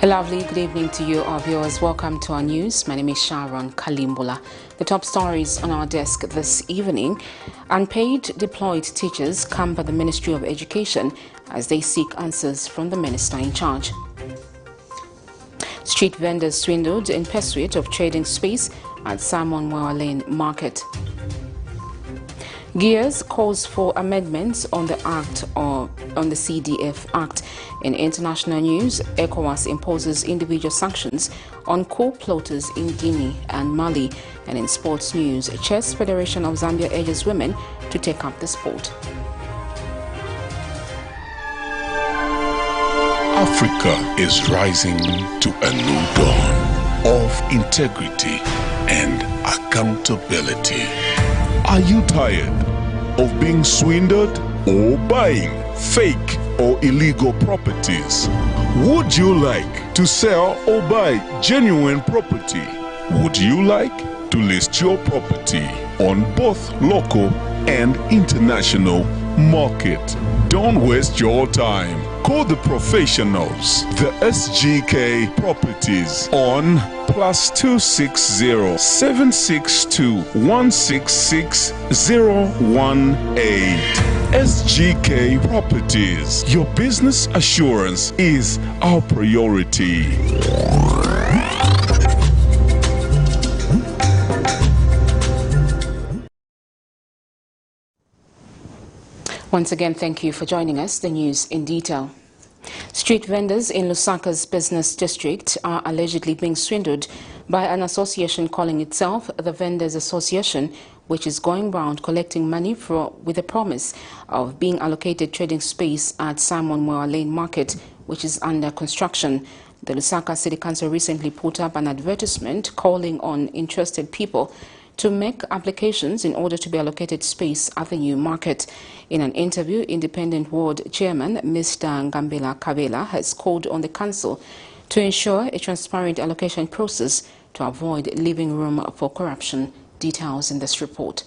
A lovely good evening to you, our viewers. Welcome to our news. My name is Sharon Kalimbola. The top stories on our desk this evening. Unpaid deployed teachers camp at the Ministry of Education as they seek answers from the minister in charge. Street vendors swindled in pursuit of trading space at MWEWA Lane Market. GUINEA calls for amendments on the CDF Act. In international news, ECOWAS imposes individual sanctions on COUP plotters in Guinea and Mali. And in sports news, Chess Federation of Zambia urges women to take up the sport. Africa is rising to a new dawn of integrity and accountability. Are you tired of being swindled or buying fake or illegal properties? Would you like to sell or buy genuine property? Would you like to list your property on both local and international market? Don't waste your time. Call the professionals, the SGK Properties on +260 762 166 018. SGK Properties. Your business assurance is our priority. Once again, thank you for joining us. The news in detail. Street vendors in Lusaka's business district are allegedly being swindled by an association calling itself the Vendors Association, which is going round collecting money with the promise of being allocated trading space at MWEWA Lane Market, which is under construction. The Lusaka City Council recently put up an advertisement calling on interested people to make applications in order to be allocated space at the new market. In an interview, Independent Ward Chairman Mr. Ngambela Kabela has called on the council to ensure a transparent allocation process to avoid leaving room for corruption. Details in this report.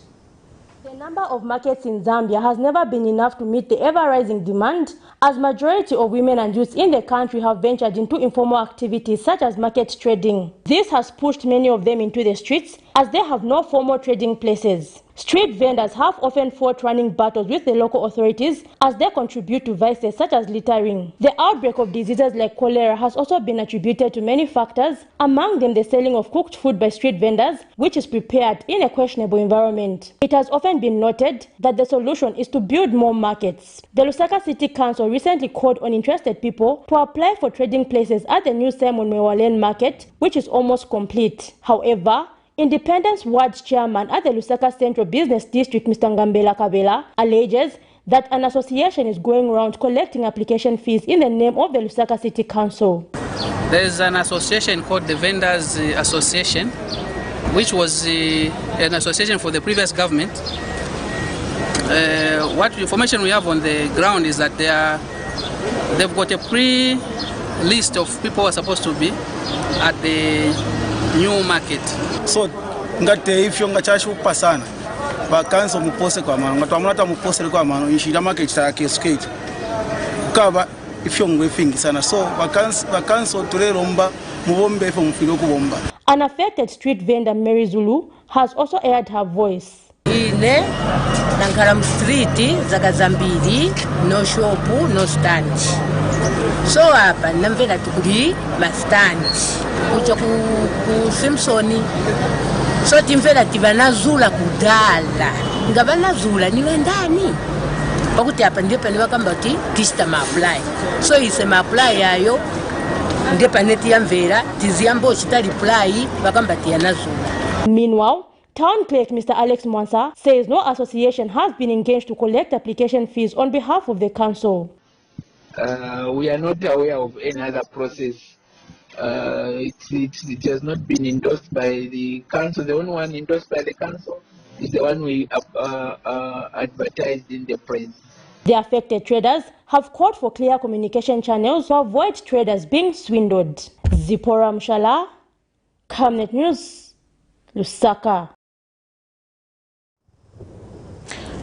The number of markets in Zambia has never been enough to meet the ever-rising demand, as majority of women and youth in the country have ventured into informal activities such as market trading. This has pushed many of them into the streets as they have no formal trading places. Street vendors have often fought running battles with the local authorities as they contribute to vices such as littering. The outbreak of diseases like cholera has also been attributed to many factors, among them the selling of cooked food by street vendors, which is prepared in a questionable environment. It has often been noted that the solution is to build more markets. The Lusaka City Council recently called on interested people to apply for trading places at the new MWEWA Lane Market, which is almost complete. However, Independence Ward Chairman at the Lusaka Central Business District, Mr. Ngambela Kabela, alleges that an association is going around collecting application fees in the name of the Lusaka City Council. There is an association called the Vendors Association, which was an association for the previous government. What information we have on the ground is that they've got a pre-list of people who are supposed to be at the new market. So ngate ifyo ngachashi kupasana vakanso mupose kwa mano ngatamulata mupose kwa mano inshira market ta skate kaba ifyo ngwefingisana so vakanso tureromba mubombe ifo mufilo kubomba. An affected street vendor Mary Zulu has also aired her voice. Ine nangaram street zakazambiri, no shop, no stand. So hapa namvela tukuri ma stand kuja ku Simpsoni. So timvela tivanazula kudala ngavanazula niwe ndani pakuti hapa ndipo niwakamba ti kista ma apply. So ise ma apply yayo ndipo neti yamvela tiziyambo chita reply vakamba ti yanazula. Meanwhile, Town Clerk Mr. Alex Mwansa says no association has been engaged to collect application fees on behalf of the council. We are not aware of any other process. It has not been endorsed by the council. The only one endorsed by the council is the one we advertised in the press. The affected traders have called for clear communication channels to avoid traders being swindled. Zipora Mshala, Camnet News, Lusaka.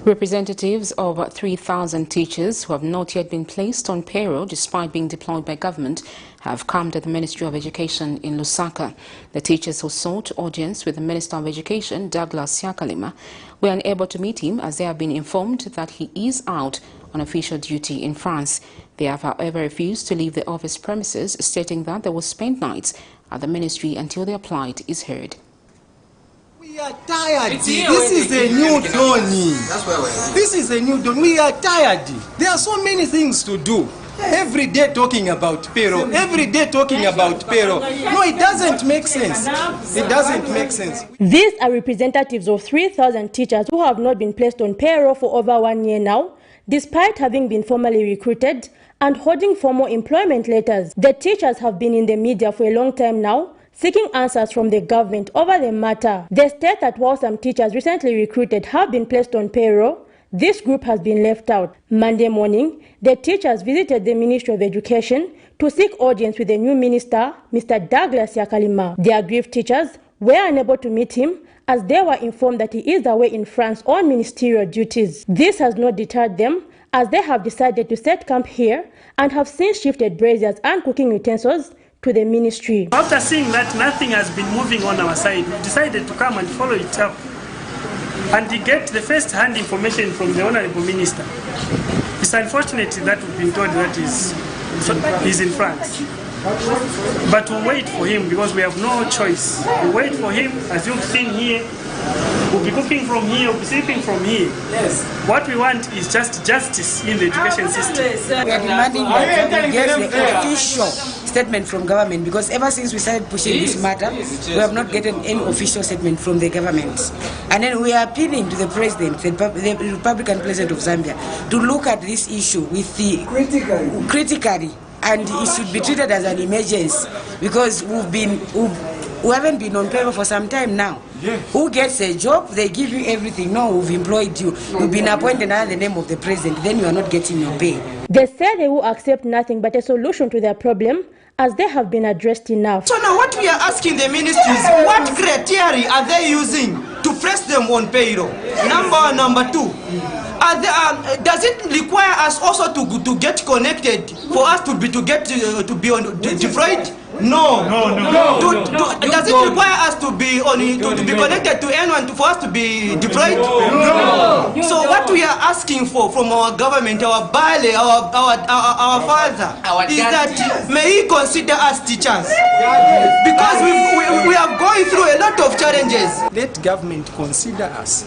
Representatives of 3,000 teachers who have not yet been placed on payroll despite being deployed by government have come to the Ministry of Education in Lusaka. The teachers who sought audience with the Minister of Education, Douglas Yakalima, were unable to meet him as they have been informed that he is out on official duty in France. They have, however, refused to leave the office premises, stating that they will spend nights at the ministry until their plight is heard. We are tired. This is a new dawn. This is a new dawn. We are tired. There are so many things to do. Every day talking about payroll. Every day talking about payroll. No, it doesn't make sense. It doesn't make sense. These are representatives of 3,000 teachers who have not been placed on payroll for over 1 year now, despite having been formally recruited and holding formal employment letters. The teachers have been in the media for a long time now, seeking answers from the government over the matter. They state that while some teachers recently recruited have been placed on payroll, this group has been left out. Monday morning, the teachers visited the Ministry of Education to seek audience with the new minister, Mr. Douglas Yakalima. The aggrieved teachers were unable to meet him as they were informed that he is away in France on ministerial duties. This has not deterred them, as they have decided to set camp here and have since shifted braziers and cooking utensils to the ministry. After seeing that nothing has been moving on our side, we decided to come and follow it up and to get the first-hand information from the Honorable Minister. It's unfortunate that we've been told that he's in France. But we'll wait for him because we have no choice. We'll wait for him, as you've seen here. We'll be cooking from here, we'll be sleeping from here. Yes. What we want is just justice in the education system. We are demanding that we get the official statement from government, because ever since we started pushing this matter, we have not gotten any official statement from the government. And then we are appealing to the president, the Republican president of Zambia, to look at this issue with the critically, and it should be treated as an emergency, because we haven't been on payroll for some time now. Yeah. Who gets a job, they give you everything. No, we've employed you. You've been appointed under the name of the president, then you are not getting your pay. They say they will accept nothing but a solution to their problem, as they have been addressed enough. So now what we are asking the ministries, what criteria are they using to place them on payroll? Number one. Number two, does it require us also to get connected for us to be deployed? No. Does it require us to be connected to anyone for us to be deployed? No. So what we are asking for from our government, our Bale, our father, is that may he consider us teachers, because we are going through a lot of challenges. Let government consider us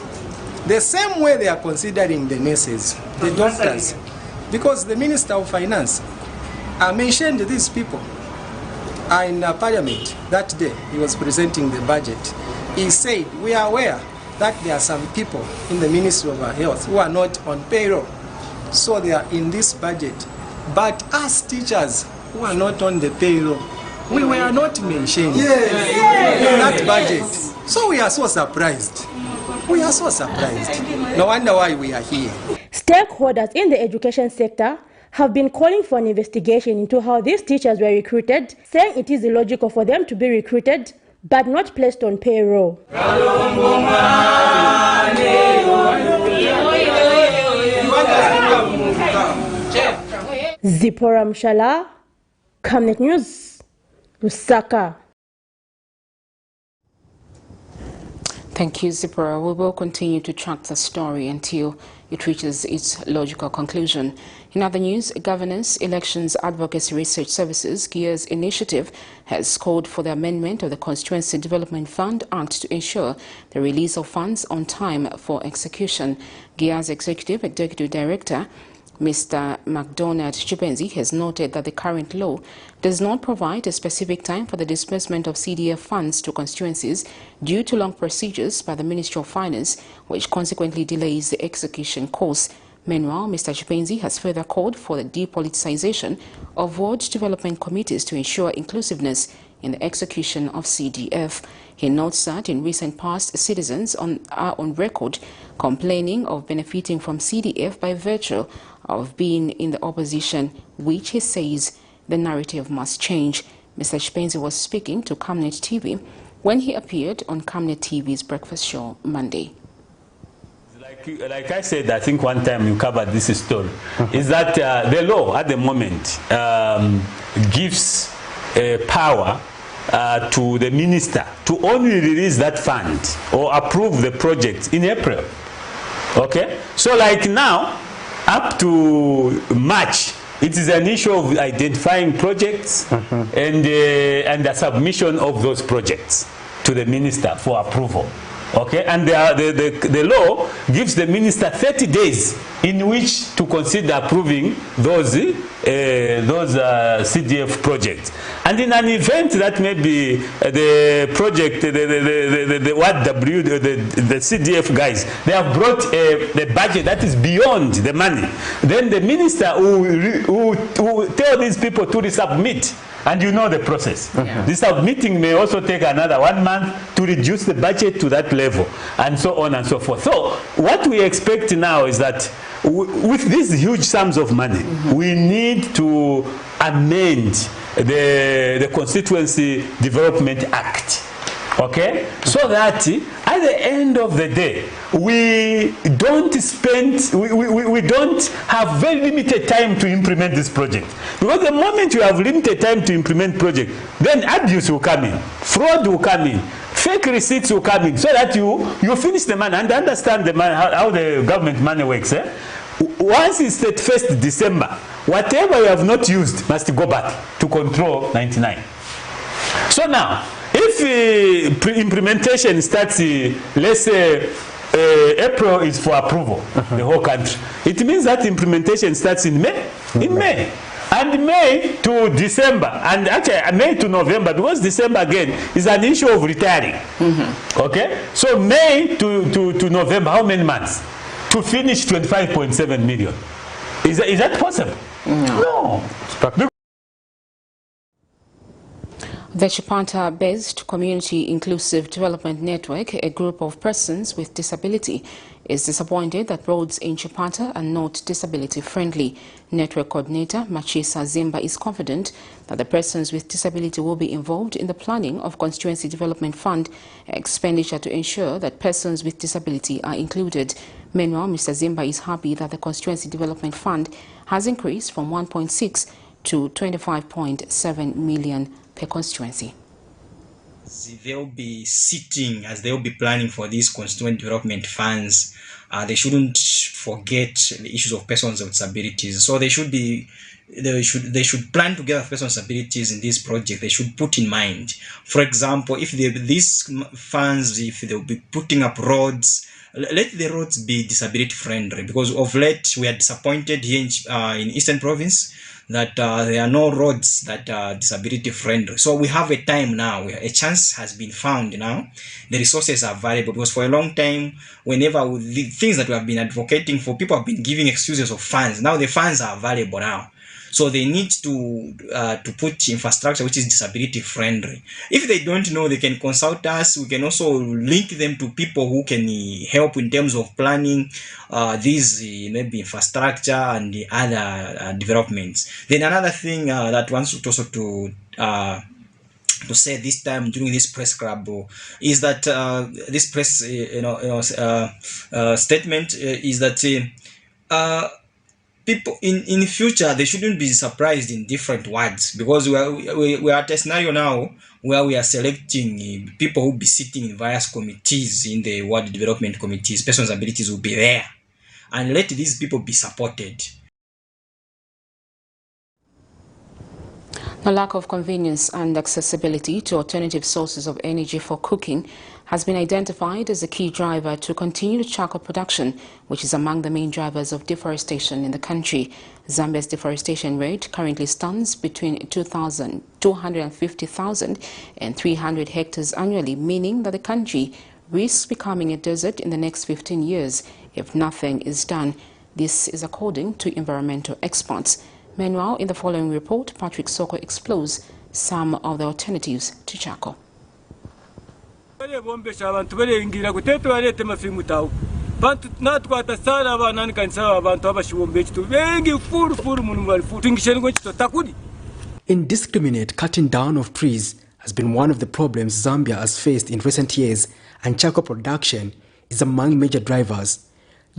the same way they are considering the nurses, the doctors, because the Minister of Finance mentioned these people. In Parliament that day, he was presenting the budget. He said, we are aware that there are some people in the Ministry of Health who are not on payroll, so they are in this budget. But us teachers who are not on the payroll, we were not mentioned in that budget. So we are so surprised. We are so surprised. No wonder why we are here. Stakeholders in the education sector have been calling for an investigation into how these teachers were recruited, saying it is illogical for them to be recruited but not placed on payroll. Zipporah Mshala, Camnet News, Lusaka. Thank you, Zipporah. We will continue to track the story until it reaches its logical conclusion. In other news, Governance, Elections, Advocacy Research Services, GUINEA's initiative has called for the amendment of the Constituency Development Fund Act to ensure the release of funds on time for execution. GUINEA's Executive Director, Mr. McDonald Chipenzi, has noted that the current law does not provide a specific time for the disbursement of CDF funds to constituencies due to long procedures by the Ministry of Finance, which consequently delays the execution course. Meanwhile, Mr. Chipenzi has further called for the depoliticization of ward development committees to ensure inclusiveness in the execution of CDF. He notes that in recent past, citizens are on record complaining of benefiting from CDF by virtue of being in the opposition, which he says the narrative must change. Mr. Chipenzi was speaking to Camnet TV when he appeared on Camnet TV's breakfast show Monday. Like like I said, I think one time you covered this story, is that the law at the moment gives power to the minister to only release that fund or approve the project in April. Okay? So like now, up to March, it is an issue of identifying projects and the submission of those projects to the minister for approval. Okay, and the law gives the minister 30 days in which to consider approving those CDF projects. And in an event that maybe the project, the CDF guys, they have brought the budget that is beyond the money, then the minister will tell these people to resubmit. And you know the process. This submitting may also take another 1 month to reduce the budget to that level, and so on and so forth. So what we expect now is that with these huge sums of money, we need to amend the Constituency Development Act. Okay, so that at the end of the day, we don't have very limited time to implement this project. Because the moment you have limited time to implement project, then abuse will come in, fraud will come in, fake receipts will come in, so that you finish the money and understand the money, how the government money works. Once it's 31st December, whatever you have not used must go back to control 99. So now, if implementation starts, let's say April is for approval, the whole country, it means that implementation starts in May. And May to December, and actually May to November, because December again is an issue of retiring. Okay, so May to November, how many months to finish 25.7 million? Is that possible? No. The Chipata-based Community Inclusive Development Network, a group of persons with disability, is disappointed that roads in Chipata are not disability-friendly. Network coordinator Machisa Zimba is confident that the persons with disability will be involved in the planning of Constituency Development Fund expenditure to ensure that persons with disability are included. Meanwhile, Mr. Zimba is happy that the Constituency Development Fund has increased from 1.6 to 25.7 million per constituency. They'll be sitting as they'll be planning for these constituent development funds. They shouldn't forget the issues of persons with disabilities. So they should plan together persons with disabilities in this project. They should put in mind, for example, if these funds, if they'll be putting up roads, let the roads be disability friendly, because of late we are disappointed here in Eastern Province that there are no roads that are disability friendly. So we have a time now where a chance has been found now. The resources are available, because for a long time, whenever the things that we have been advocating for, people have been giving excuses of funds. Now the funds are available now. So they need to put infrastructure which is disability friendly. If they don't know, they can consult us. We can also link them to people who can help in terms of planning these maybe infrastructure and the other developments. Then another thing that wants also to say this time during this press club is that this press statement is that people in future, they shouldn't be surprised in different words, because we are at a scenario now where we are selecting people who will be sitting in various committees in the world development committees. Persons with abilities will be there, and let these people be supported. The lack of convenience and accessibility to alternative sources of energy for cooking has been identified as a key driver to continued charcoal production, which is among the main drivers of deforestation in the country. Zambia's deforestation rate currently stands between 250,000 and 300 hectares annually, meaning that the country risks becoming a desert in the next 15 years if nothing is done. This is according to environmental experts. Meanwhile, in the following report, Patrick Soko explores some of the alternatives to charcoal. Indiscriminate cutting down of trees has been one of the problems Zambia has faced in recent years, and charcoal production is among major drivers.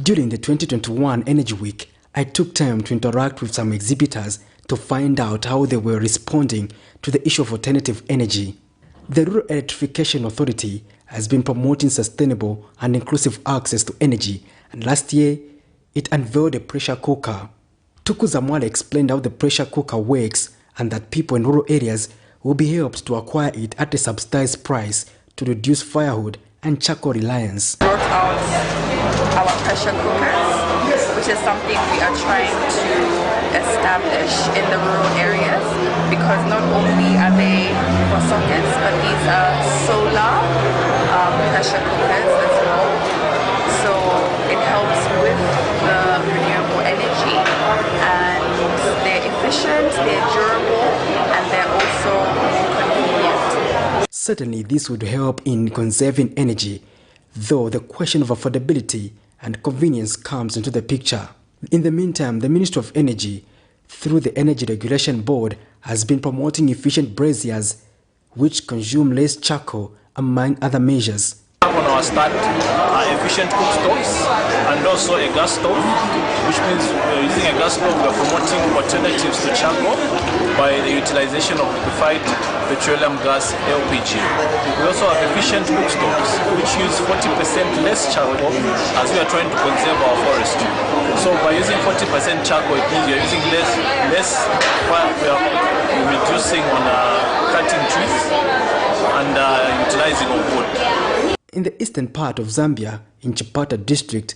During the 2021 Energy Week, I took time to interact with some exhibitors to find out how they were responding to the issue of alternative energy. The Rural Electrification Authority has been promoting sustainable and inclusive access to energy, and last year, it unveiled a pressure cooker. Tuku Zamwala explained how the pressure cooker works and that people in rural areas will be helped to acquire it at a subsidized price to reduce firewood and charcoal reliance. Brought out our pressure cookers, which is something we are trying to establish in the rural areas, because not only are they for sockets, but these are solar pressure cookers as well. So it helps with the renewable energy, and they're efficient, they're durable, and they're also more convenient. Certainly this would help in conserving energy, though the question of affordability and convenience comes into the picture. In the meantime, the Ministry of Energy, through the Energy Regulation Board, has been promoting efficient braziers which consume less charcoal, among other measures. On our stand are efficient cookstoves and also a gas stove, which means we're using a gas stove. We're promoting alternatives to charcoal by the utilization of liquefied petroleum gas LPG. We also have efficient cookstoves, which use 40% less charcoal as we are trying to conserve our forestry. So by using 40% charcoal, it means you're using less fire. We are reducing on cutting trees and utilizing of wood. In the eastern part of Zambia, in Chipata district,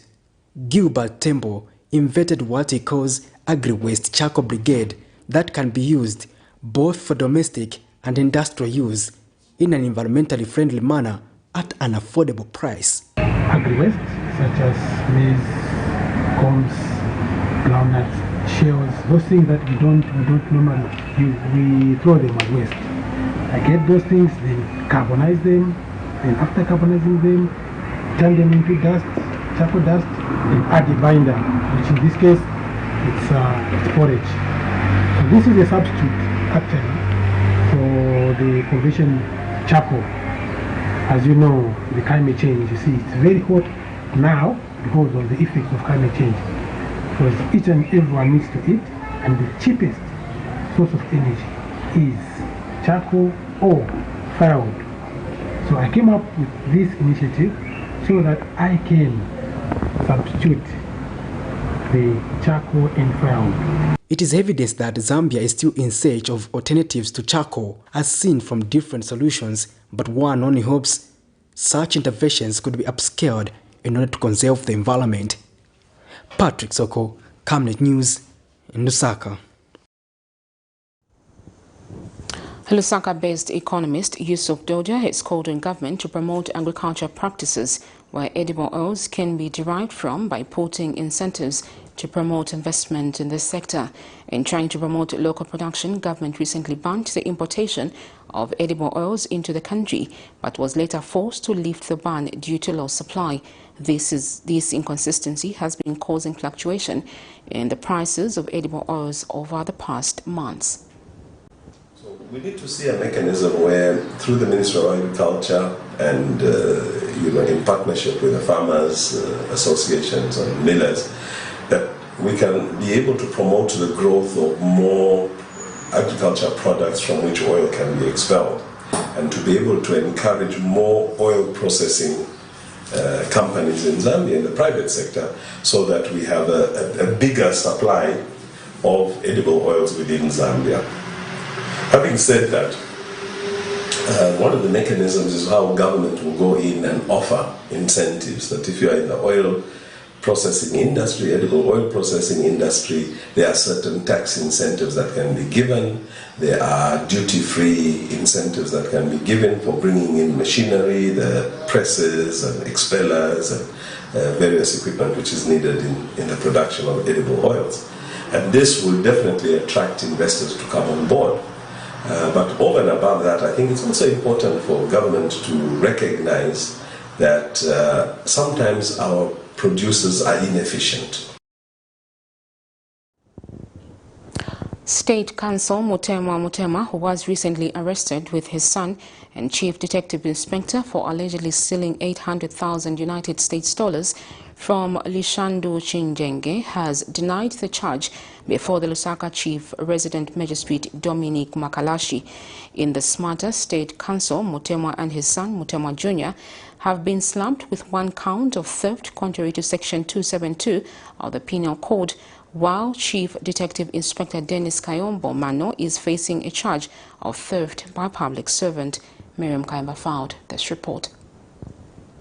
Gilbert Tembo invented what he calls agri-waste charcoal brigade that can be used both for domestic and industrial use in an environmentally friendly manner at an affordable price. Agri-waste such as maize, corns, groundnuts, shells, those things that we don't normally use, we throw them as waste. I get those things, then carbonize them, and after carbonizing them, turn them into dust, charcoal dust, and add a binder, which in this case, it's forage. So this is a substitute, actually, for the conventional charcoal. As you know, the climate change, you see, it's very hot now because of the effects of climate change. Because each and everyone needs to eat, and the cheapest source of energy is charcoal or firewood. So I came up with this initiative so that I can substitute the charcoal and firewood. It is evidence that Zambia is still in search of alternatives to charcoal, as seen from different solutions, but one only hopes such interventions could be upscaled in order to conserve the environment. Patrick Soko, Camnet News, in Lusaka. Lusaka-based economist Yusuf Doja has called on government to promote agricultural practices where edible oils can be derived from by putting incentives to promote investment in this sector. In trying to promote local production, government recently banned the importation of edible oils into the country, but was later forced to lift the ban due to low supply. This inconsistency has been causing fluctuation in the prices of edible oils over the past months. We need to see a mechanism where, through the Ministry of Agriculture and in partnership with the farmers associations and millers, that we can be able to promote the growth of more agricultural products from which oil can be expelled, and to be able to encourage more oil processing companies in Zambia in the private sector, so that we have a bigger supply of edible oils within Zambia. Having said that, one of the mechanisms is how government will go in and offer incentives, that if you are in the oil processing industry, edible oil processing industry, there are certain tax incentives that can be given. There are duty-free incentives that can be given for bringing in machinery, the presses and expellers and various equipment which is needed in the production of edible oils. And this will definitely attract investors to come on board. But over and above that, I think it's also important for government to recognize that sometimes our producers are inefficient. State Counsel Mutema, who was recently arrested with his son and Chief Detective Inspector for allegedly stealing 800,000 United States dollars from Lishandu Chinjenge, has denied the charge before the Lusaka Chief Resident Magistrate Dominic Makalashi. In this matter, State Counsel Mutema and his son Mutema Jr. have been slapped with one count of theft contrary to Section 272 of the Penal Code, while Chief Detective Inspector Dennis Kayombo Mano is facing a charge of theft by public servant. Miriam Kaimba filed this report.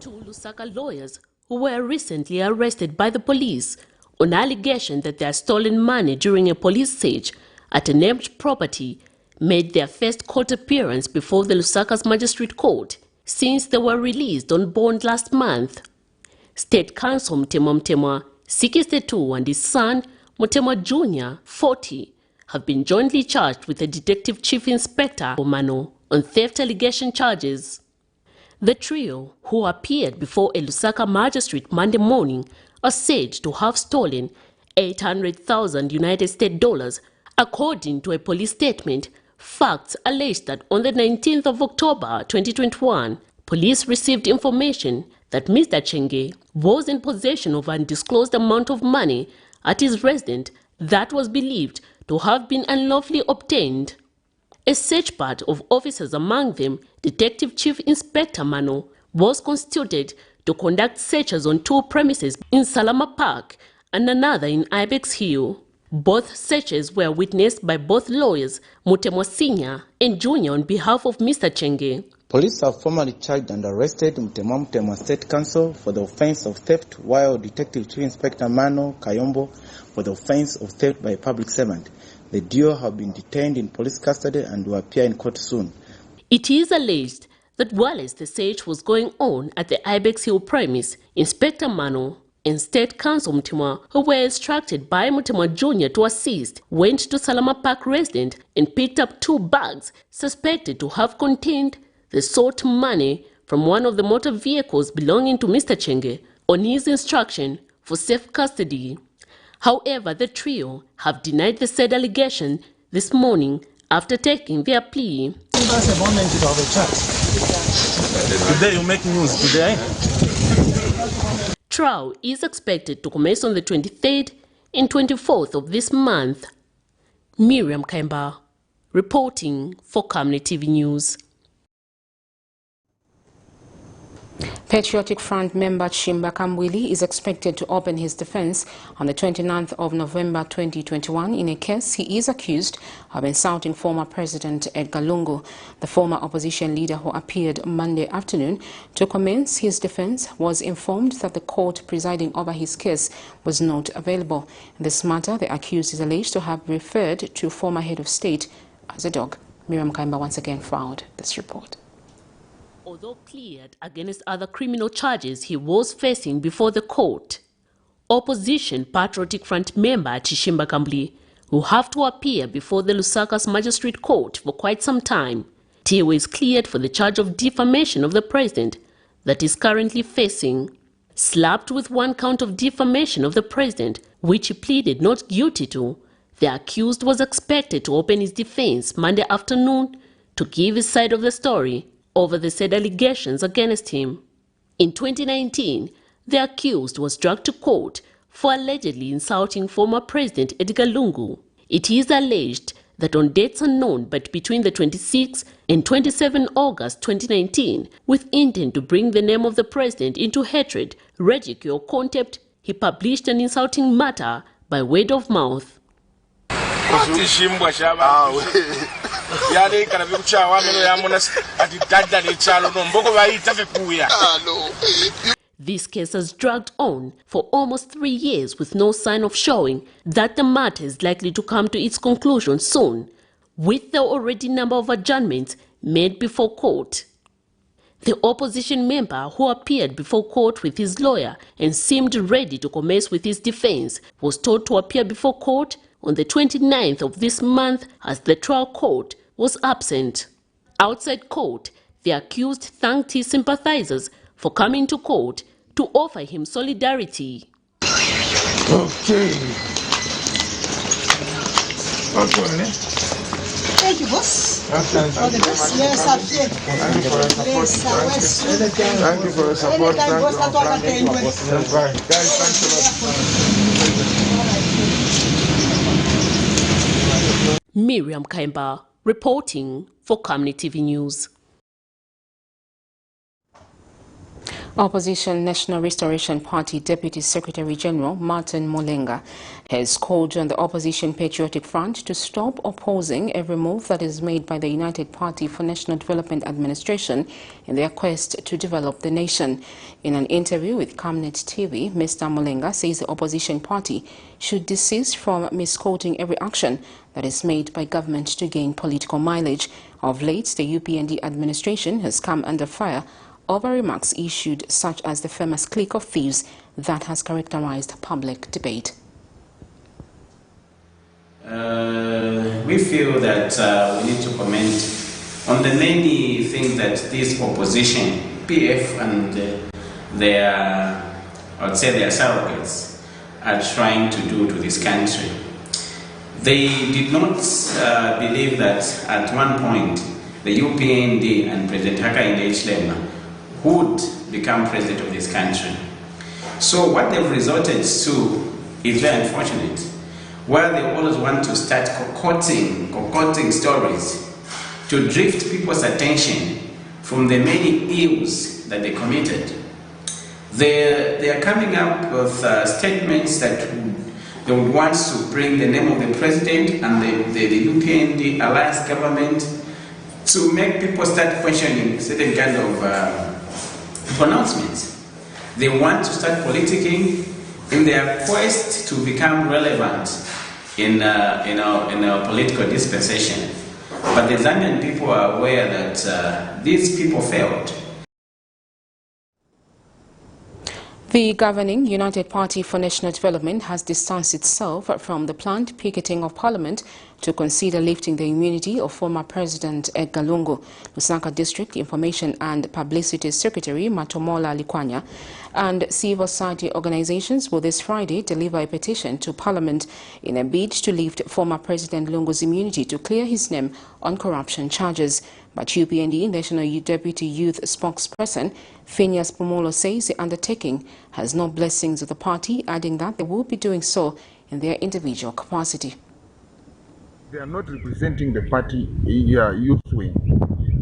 Two Lusaka lawyers who were recently arrested by the police on allegation that they had stolen money during a police siege at a named property made their first court appearance before the Lusaka's Magistrate Court since they were released on bond last month. State Counsel Mutema, 62, and his son Mutema Jr., 40, have been jointly charged with the Detective Chief Inspector Omano on theft allegation charges. The trio, who appeared before a Lusaka magistrate Monday morning, are said to have stolen 800,000 United States dollars, according to a police statement. Facts allege that on the 19th of October 2021, police received information that Mr. Chenge was in possession of an undisclosed amount of money at his residence that was believed to have been unlawfully obtained. A search party of officers, among them Detective Chief Inspector Mano, was constituted to conduct searches on two premises in Salama Park and another in Ibex Hill. Both searches were witnessed by both lawyers, Mutema Sr. and Jr. on behalf of Mr. Chenge. Police have formally charged and arrested Mutema State Counsel for the offense of theft, while Detective Chief Inspector Mano Kayombo for the offense of theft by a public servant. The duo have been detained in police custody and will appear in court soon. It is alleged that whilst the search was going on at the Ibex Hill premise, Inspector Mano and State Counsel Mutema, who were instructed by Mutema Jr. to assist, went to Salama Park residence and picked up two bags suspected to have contained the sought money from one of the motor vehicles belonging to Mr. Chenge on his instruction for safe custody. However, the trio have denied the said allegation this morning after taking their plea. Today you make news today. Trial is expected to commence on the 23rd and 24th of this month. Miriam Kaimba, reporting for Camnet TV News. Patriotic Front member Chimba Kamwili is expected to open his defense on the 29th of November 2021 in a case he is accused of insulting former President Edgar Lungu. The former opposition leader, who appeared Monday afternoon to commence his defense, was informed that the court presiding over his case was not available. In this matter, the accused is alleged to have referred to former head of state as a dog. Miriam Kaimba once again filed this report. Although cleared against other criminal charges he was facing before the court, opposition Patriotic Front member Chishimba Kambli will have to appear before the Lusaka's Magistrate Court for quite some time. Tiwa is cleared for the charge of defamation of the president that is currently facing. Slapped with one count of defamation of the president, which he pleaded not guilty to, the accused was expected to open his defense Monday afternoon to give his side of the story over the said allegations against him. In 2019, the accused was dragged to court for allegedly insulting former President Edgar Lungu. It is alleged that on dates unknown but between the 26th and 27 August 2019, with intent to bring the name of the president into hatred, ridicule, or contempt, he published an insulting matter by word of mouth. This case has dragged on for almost 3 years with no sign of showing that the matter is likely to come to its conclusion soon, with the already number of adjournments made before court. The opposition member, who appeared before court with his lawyer and seemed ready to commence with his defense, was told to appear before court on the 29th of this month as the trial court was absent. Outside court, the accused thanked his sympathizers for coming to court to offer him solidarity. Okay. Thank you, boss. All the best. Yes, sir. Thank you for your support. Thank you for your support. Miriam Kaimba reporting for Camnet TV News. Opposition National Restoration Party Deputy Secretary General Martin Molenga has called on the Opposition Patriotic Front to stop opposing every move that is made by the United Party for National Development Administration in their quest to develop the nation. In an interview with Camnet TV, Mr. Molenga says the opposition party should desist from misquoting every action that is made by government to gain political mileage. Of late, the UPND administration has come under fire over remarks issued such as the famous clique of thieves that has characterized public debate. We feel that we need to comment on the many things that this opposition, PF and their surrogates are trying to do to this country. They did not believe that at one point the UPND and President Hakainde Hichilema would become president of this country. So what they've resorted to is very unfortunate, where they always want to start concocting stories to drift people's attention from the many ills that they committed. They are coming up with statements that they would want to bring the name of the president and the UPND alliance government to make people start questioning certain kind of pronouncements. They want to start politicking in their quest to become relevant in our political dispensation. But the Zambian people are aware that these people failed. The governing United Party for National Development has distanced itself from the planned picketing of Parliament to consider lifting the immunity of former President Edgar Lungu. Lusaka District Information and Publicity Secretary Matomola Likwanya and civil society organizations will this Friday deliver a petition to Parliament in a bid to lift former President Lungu's immunity to clear his name on corruption charges. But UPND National Deputy Youth Spokesperson Phineas Pomolo says the undertaking has no blessings of the party, adding that they will be doing so in their individual capacity. They are not representing the party youth wing,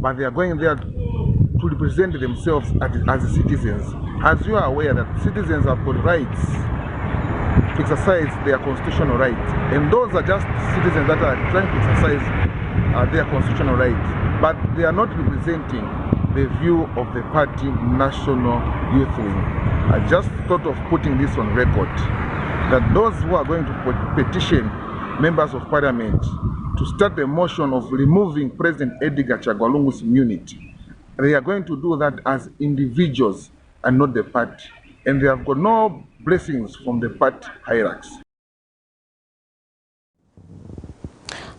but they are going there to represent themselves as citizens. As you are aware that citizens have got rights to exercise their constitutional rights, and those are just citizens that are trying to exercise their constitutional rights. But they are not representing the view of the party National Youth Wing. I just thought of putting this on record, that those who are going to petition members of parliament to start a motion of removing President Edgar Chagwa-Lungu's immunity, they are going to do that as individuals and not the party. And they have got no blessings from the party hierarchy.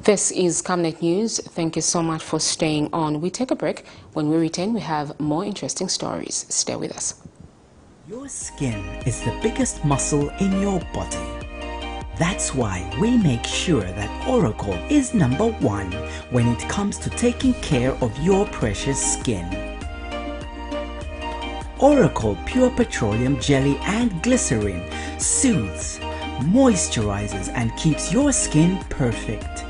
This is Camnet News. Thank you so much for staying on. We take a break. When we return, we have more interesting stories. Stay with us. Your skin is the biggest muscle in your body. That's why we make sure that Oracle is #1 when it comes to taking care of your precious skin. Oracle Pure Petroleum Jelly and Glycerin soothes, moisturizes and keeps your skin perfect.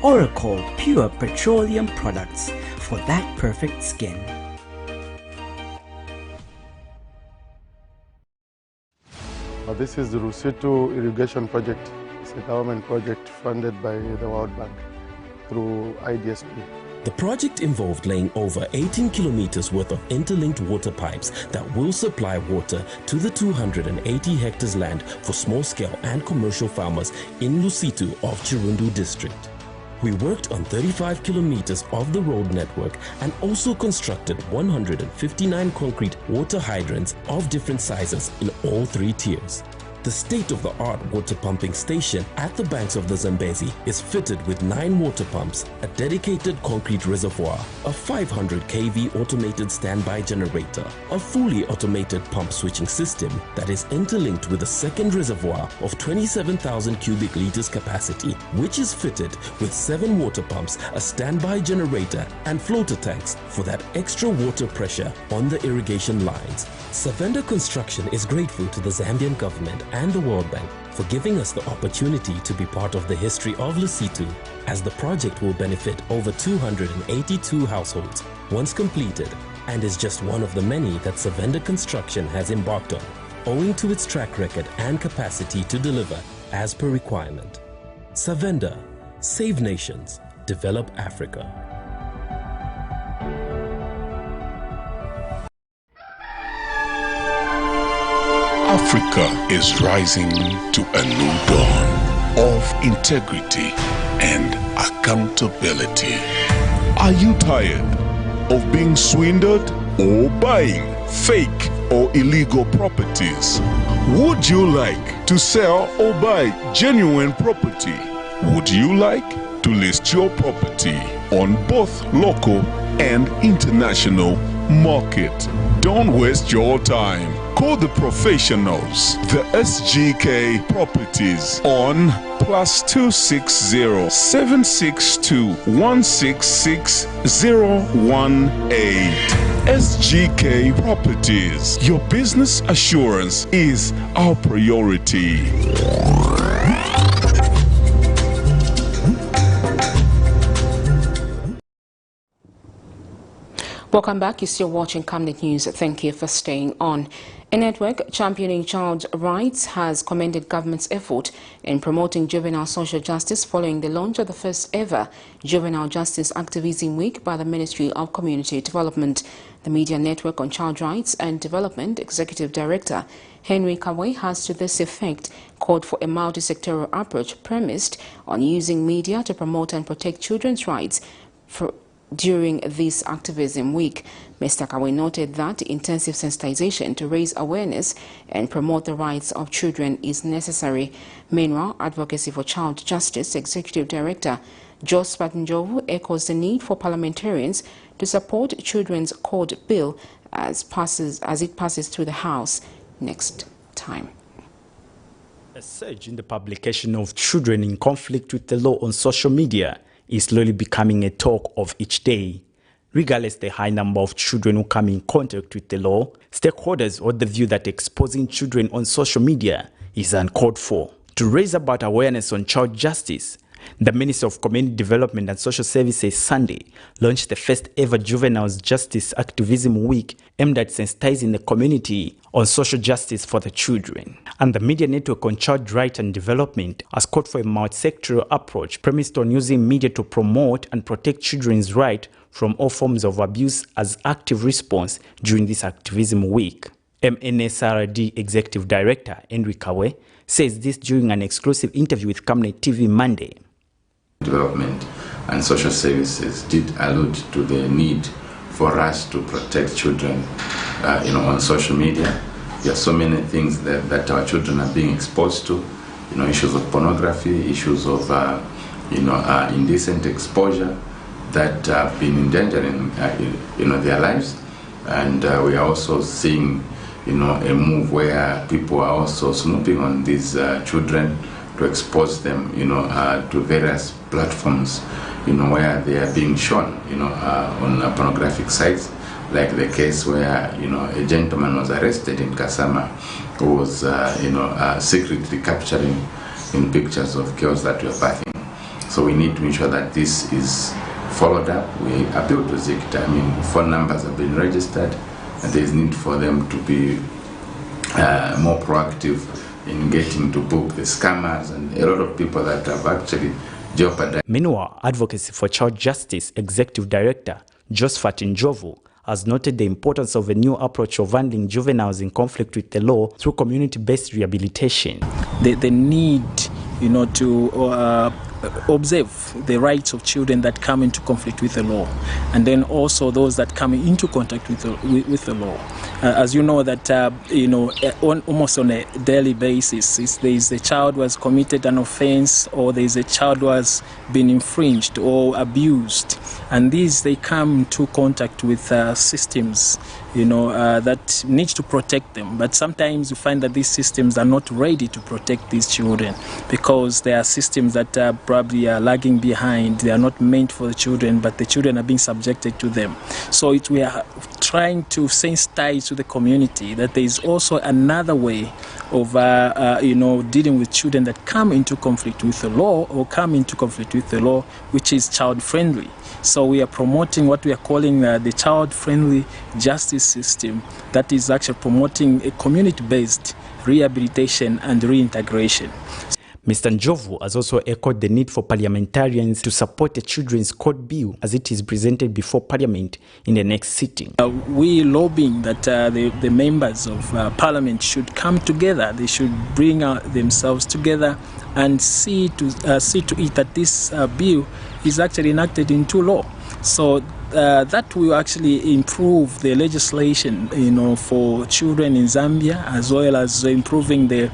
Oracle Pure Petroleum products for that perfect skin. This is the Rusitu Irrigation Project. It's a government project funded by the World Bank through IDSP. The project involved laying over 18 kilometers worth of interlinked water pipes that will supply water to the 280 hectares land for small-scale and commercial farmers in Lusitu of Chirundu district. We worked on 35 kilometers of the road network and also constructed 159 concrete water hydrants of different sizes in all 3 tiers. The state-of-the-art water pumping station at the banks of the Zambezi is fitted with 9 water pumps, a dedicated concrete reservoir, a 500 kV automated standby generator, a fully automated pump switching system that is interlinked with a second reservoir of 27,000 cubic liters capacity, which is fitted with 7 water pumps, a standby generator and floater tanks for that extra water pressure on the irrigation lines. Savenda Construction is grateful to the Zambian government and the World Bank for giving us the opportunity to be part of the history of Lesotho, as the project will benefit over 282 households once completed, and is just one of the many that Savenda Construction has embarked on, owing to its track record and capacity to deliver as per requirement. Savenda, save nations, develop Africa. Africa is rising to a new dawn of integrity and accountability. Are you tired of being swindled or buying fake or illegal properties? Would you like to sell or buy genuine property? Would you like to list your property on both local and international market? Don't waste your time. Call the professionals, the SGK Properties, on +260 762 166 018. SGK Properties. Your business assurance is our priority. Welcome back. You're still watching Camnet News. Thank you for staying on. A network championing child rights has commended government's effort in promoting juvenile social justice following the launch of the first ever Juvenile Justice Activism Week by the Ministry of Community Development. The Media Network on Child Rights and Development Executive Director Henry Kawe has to this effect called for a multi-sectoral approach premised on using media to promote and protect children's rights during this activism week. Mr. Kawe noted that intensive sensitization to raise awareness and promote the rights of children is necessary. Meanwhile, Advocacy for Child Justice Executive Director Jos Patinjovu echoes the need for parliamentarians to support Children's Code Bill as it passes through the House next time. A surge in the publication of children in conflict with the law on social media is slowly becoming a talk of each day. Regardless the high number of children who come in contact with the law, stakeholders hold the view that exposing children on social media is uncalled for. To raise about awareness on child justice, the Ministry of Community Development and Social Services Sunday launched the first ever Juvenile Justice Activism Week aimed at sensitizing the community on social justice for the children. And the Media Network on Child Rights and Development has called for a multi-sectoral approach premised on using media to promote and protect children's rights from all forms of abuse as active response during this activism week. MNSRD Executive Director Henry Kawe says this during an exclusive interview with Camnet TV Monday. Development and social services did allude to the need for us to protect children on social media. There are so many things that our children are being exposed to, issues of pornography, issues of indecent exposure that have been endangering their lives. And we are also seeing a move where people are also snooping on these children to expose them to various platforms where they are being shown on pornographic sites, like the case where a gentleman was arrested in Kasama who was secretly capturing in pictures of girls that were bathing. So we need to ensure that this is followed up. We appeal to ZICTA. Phone numbers have been registered, and there is need for them to be more proactive in getting to book the scammers and a lot of people that have actually jeopardized. Meanwhile, Advocacy for Child Justice Executive Director Jos Patinjovu has noted the importance of a new approach of handling juveniles in conflict with the law through community-based rehabilitation. The need, to observe the rights of children that come into conflict with the law, and then also those that come into contact with the law. As you know that almost on a daily basis, if there is a child who has committed an offense, or there is a child who has been infringed or abused, and these they come into contact with systems that need to protect them. But sometimes you find that these systems are not ready to protect these children, because there are systems that probably are lagging behind. They are not meant for the children, but the children are being subjected to them. So we are trying to sensitize to the community that there is also another way of dealing with children that come into conflict with the law, which is child friendly. So we are promoting what we are calling the child-friendly justice system that is actually promoting a community-based rehabilitation and reintegration. Mr. Njovu has also echoed the need for parliamentarians to support the Children's Code Bill as it is presented before Parliament in the next sitting. We lobbying that the members of Parliament should come together. They should bring themselves together and see to it that this bill is actually enacted into law. So that will actually improve the legislation, for children in Zambia, as well as improving the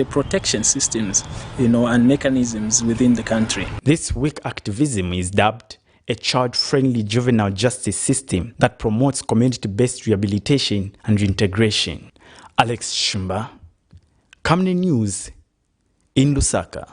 protection systems, and mechanisms within the country. This week activism is dubbed a child-friendly juvenile justice system that promotes community-based rehabilitation and reintegration. Alex Shimba, Camnet News in Lusaka.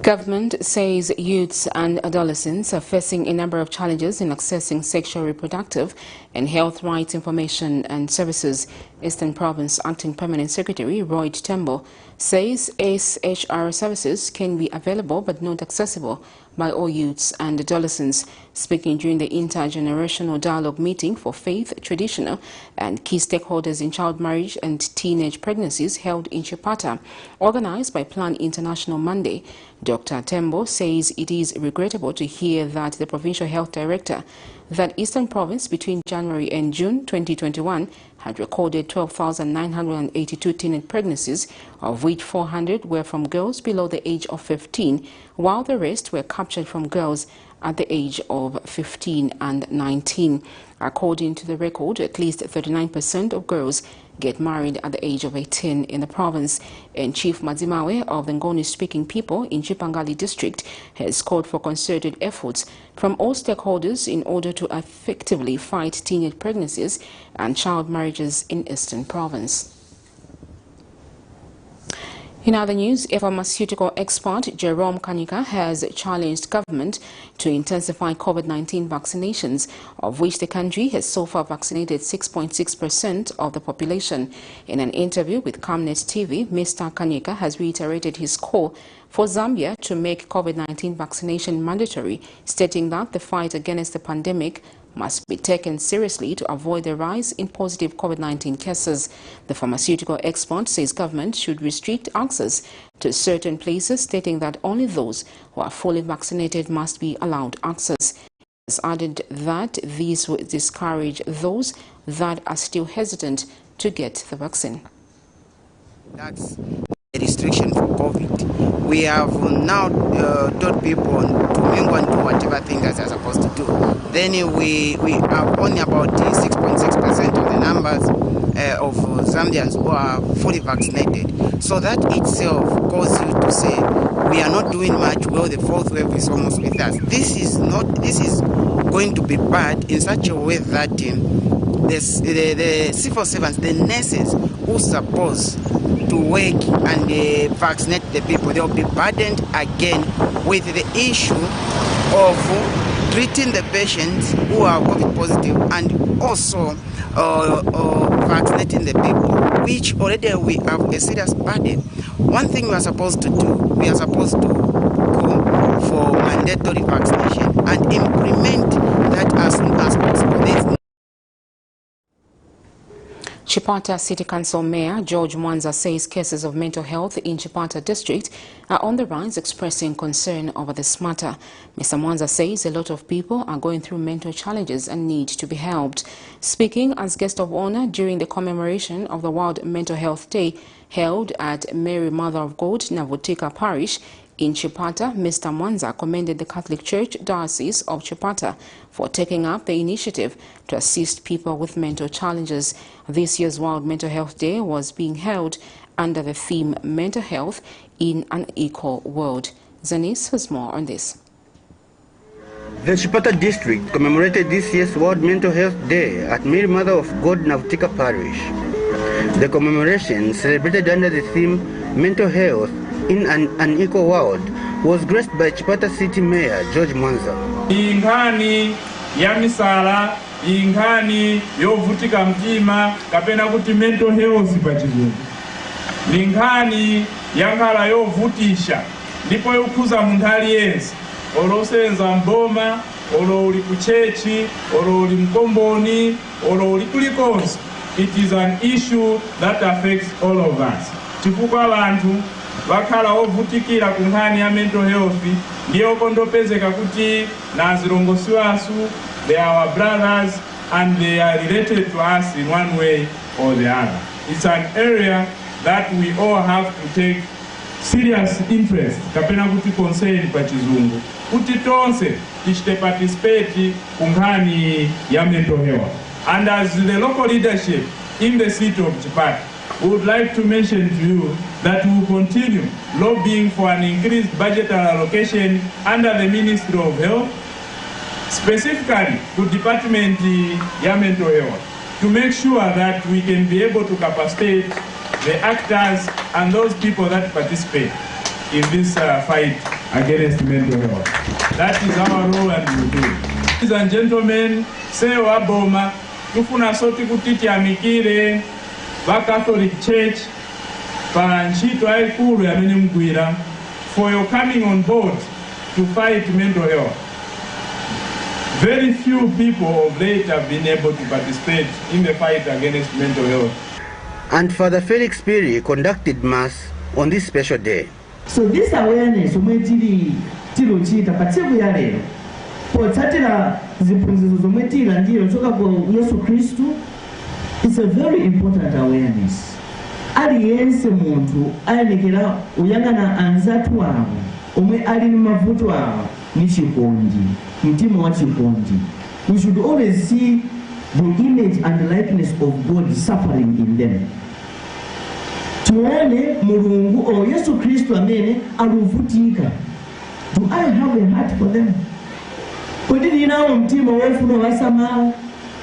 Government says youths and adolescents are facing a number of challenges in accessing sexual, reproductive and health rights information and services. Eastern Province Acting Permanent Secretary Roy Tembo says SHR services can be available but not accessible by all youths and adolescents. Speaking during the intergenerational dialogue meeting for faith, traditional and key stakeholders in child marriage and teenage pregnancies held in Chipata, organized by Plan International Monday, Dr. Tembo says it is regrettable to hear that the Provincial Health Director that Eastern Province between January and June 2021 had recorded 12,982 teenage pregnancies, of which 400 were from girls below the age of 15, while the rest were captured from girls at the age of 15 and 19. According to the record, at least 39% of girls get married at the age of 18 in the province, and Chief Madzimawe of the Ngoni-speaking people in Chipangali district has called for concerted efforts from all stakeholders in order to effectively fight teenage pregnancies and child marriages in Eastern Province. In other news, a pharmaceutical expert, Jerome Kanyika, has challenged government to intensify COVID-19 vaccinations, of which the country has so far vaccinated 6.6% of the population. In an interview with Camnet TV, Mr. Kanyika has reiterated his call for Zambia to make COVID-19 vaccination mandatory, stating that the fight against the pandemic must be taken seriously to avoid the rise in positive COVID-19 cases. The pharmaceutical expert says government should restrict access to certain places, stating that only those who are fully vaccinated must be allowed access. He has added that these will discourage those that are still hesitant to get the vaccine. That's a restriction for COVID. We have now told people to mingle and do whatever thing that they're supposed to do. Then we have only about 6.6% of the numbers of Zambians who are fully vaccinated. So that itself causes you to say we are not doing much. Well, the fourth wave is almost with us. This is going to be bad in such a way that the civil servants, the nurses who are supposed to work and vaccinate the people, they will be burdened again with the issue of treating the patients who are COVID positive and also vaccinating the people, which already we have a serious burden. One thing we are supposed to do, we are supposed to go for mandatory vaccination and implement that as soon as possible. Chipata City Council Mayor George Mwanza says cases of mental health in Chipata district are on the rise, expressing concern over this matter. Mr. Mwanza says a lot of people are going through mental challenges and need to be helped. Speaking as guest of honor during the commemoration of the World Mental Health Day held at Mary Mother of God, Navotika Parish, In Chipata, Mr. Mwanza commended the Catholic Church Diocese of Chipata for taking up the initiative to assist people with mental challenges. This year's World Mental Health Day was being held under the theme Mental Health in an Equal World. Zanis has more on this. The Chipata district commemorated this year's World Mental Health Day at Mary Mother of God Navtika Parish. The commemoration, celebrated under the theme Mental Health in an Equal World, was graced by Chipata City Mayor George Mwanza. Inkhani ya misala, inkhani yovutika mtima, kapena kuti mental health pachizungu. Ni nkhani yankhala yovutisha, ndipo yokhuza munthu aliyense. Olosenza mboma, olo uli kuchechi, olo uli mkomboni, olo uli kulikonse. It is an issue that affects all of us. Chifukwa abantu bakhala ovutikira ku nkhani ya mental health ndiyo kondopezeka kuti nazilongosiwasu, they are our brothers and they are related to us in one way or the other. It's an area that we all have to take serious interest, kapena kuti concern pa chizungu, kuti tonse tichite participate ku nkhani ya mental health. And as the local leadership in the city of Chipata, we would like to mention to you that we will continue lobbying for an increased budgetary allocation under the Ministry of Health, specifically to Department of Mental Health, to make sure that we can be able to capacitate the actors and those people that participate in this fight against mental health. That is our role and we do. Ladies and gentlemen, Seo Aboma, tufuna soti kutiti amikire ba Catholic Church pa nchito aikulu ya mene mkwira for your coming on board to fight mental health. Very few people of late have been able to participate in the fight against mental health. And Father Felix Piri conducted Mass on this special day. So this awareness tilochita patsiku ya lero potsatira ziphunzitso zomwe tilandira kuchoka kwa Yesu Kristu, it's a very important awareness. Aliyense munthu ayenekera uyang'ana anzathu awo omwe ali ni mavuto awo ni chikondi, mtima wa chikondi. We should always see the image and the likeness of God suffering in them. Tuone Mulungu o Yesu Kristu amene aluvutika. Do I have a heart for them? Kodi ninawo mtima wofuna wasamala?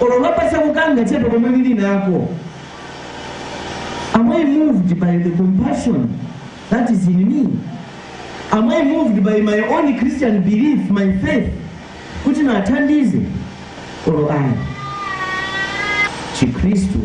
Olo wapasa kukanga chepe komwe lili nako. Am I moved by the compassion that is in me? Am I moved by my own Christian belief, my faith? Kuti nathandize? Olo ayi. Chikristu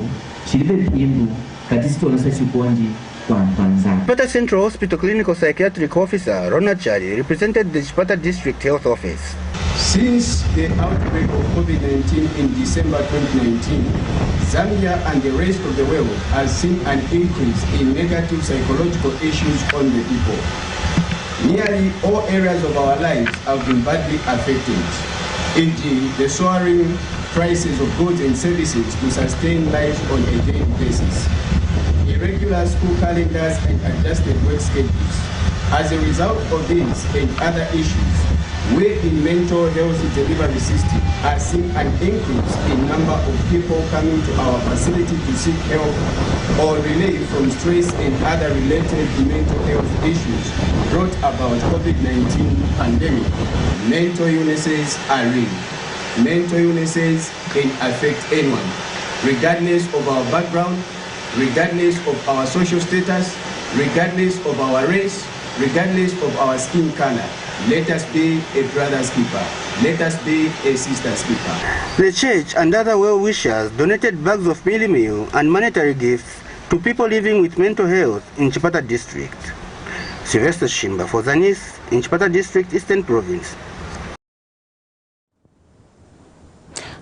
chilibe phindu katisitoonesa chikondi kwa anthu anzake. Chipata Central Hospital Clinical Psychiatric Officer Ronald Chari represented the Chipata District Health Office. Since the outbreak of COVID-19 in December 2019, Zambia and the rest of the world has seen an increase in negative psychological issues on the people. Nearly all areas of our lives have been badly affected, e.g. the soaring prices of goods and services to sustain life on a daily basis, irregular school calendars and adjusted work schedules. As a result of these and other issues, we in mental health delivery system are seeing an increase in number of people coming to our facility to seek help or relief from stress and other related mental health issues brought about COVID-19 pandemic. Mental illnesses are real. Mental illnesses can affect anyone, regardless of our background, regardless of our social status, regardless of our race, regardless of our skin color. Let us be a brother's keeper. Let us be a sister's keeper. The church and other well-wishers donated bags of mealie meal and monetary gifts to people living with mental health in Chipata District. Sylvester Shimba for Zanis in Chipata District, Eastern Province.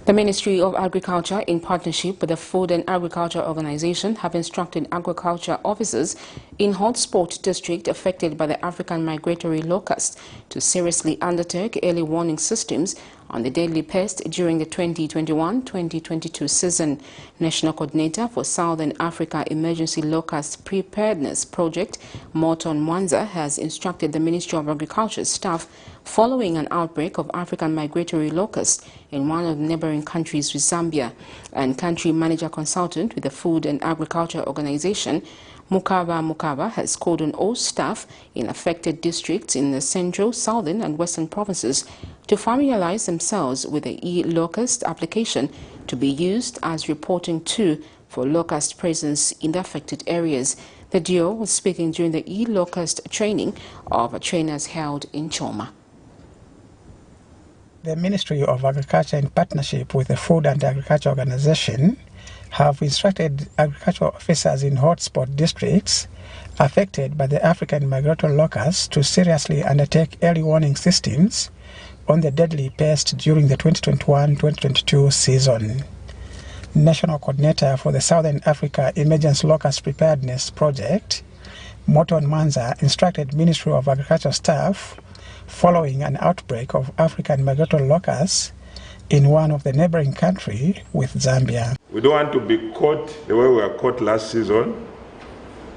The Ministry of Agriculture, in partnership with the Food and Agriculture Organization, have instructed agriculture officers in hotspot district affected by the African migratory locust to seriously undertake early warning systems on the deadly pest during the 2021-2022 season. National Coordinator for Southern Africa Emergency Locust Preparedness Project, Morton Mwanza, has instructed the Ministry of Agriculture staff following an outbreak of African migratory locust in one of the neighboring countries with Zambia. And country manager consultant with the Food and Agriculture Organization, Mukaba has called on all staff in affected districts in the central, southern and western provinces to familiarize themselves with the e-locust application to be used as reporting tool for locust presence in the affected areas. The duo was speaking during the e-locust training of trainers held in Choma. The Ministry of Agriculture, in partnership with the Food and Agriculture Organization, have instructed agricultural officers in hotspot districts affected by the African migratory locust to seriously undertake early warning systems on the deadly pest during the 2021-2022 season. National Coordinator for the Southern Africa Emergency Locust Preparedness Project, Morton Mwanza, instructed Ministry of Agriculture staff following an outbreak of African migratory locusts in one of the neighboring countries with Zambia. We don't want to be caught the way we were caught last season.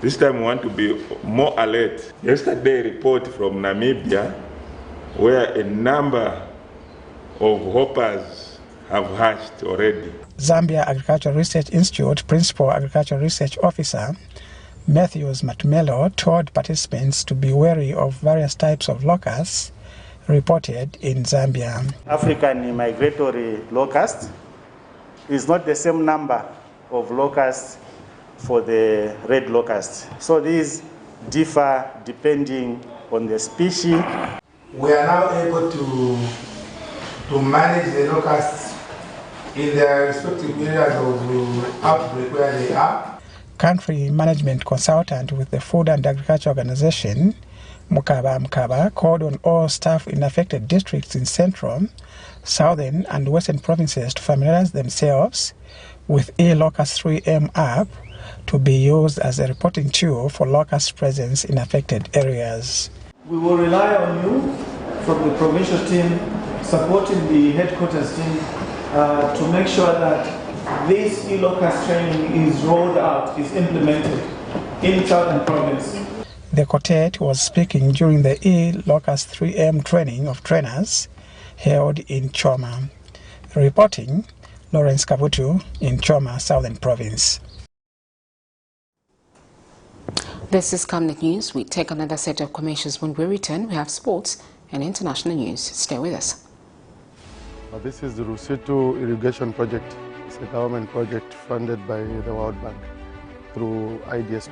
This time we want to be more alert. Yesterday, a report from Namibia where a number of hoppers have hatched already. Zambia Agricultural Research Institute Principal Agricultural Research Officer Matthews Matumelo told participants to be wary of various types of locusts reported in Zambia. African migratory locust is not the same number of locusts for the red locust. So these differ depending on the species. We are now able to manage the locusts in their respective areas of outbreak where they are. Country management consultant with the Food and Agriculture Organization, Mukaba, called on all staff in affected districts in central, southern and western provinces to familiarize themselves with e-locust 3M app to be used as a reporting tool for locust presence in affected areas. We will rely on you from the provincial team supporting the headquarters team to make sure that this e-locust training is rolled out, is implemented in Southern Province. The quartet was speaking during the e-locust 3M training of trainers held in Choma. Reporting, Lawrence Kabutu in Choma, Southern Province. This is Camnet News. We take another set of commercials. When we return, we have sports and international news. Stay with us. This is the Rusitu Irrigation Project. It's a government project funded by the World Bank through IDSP.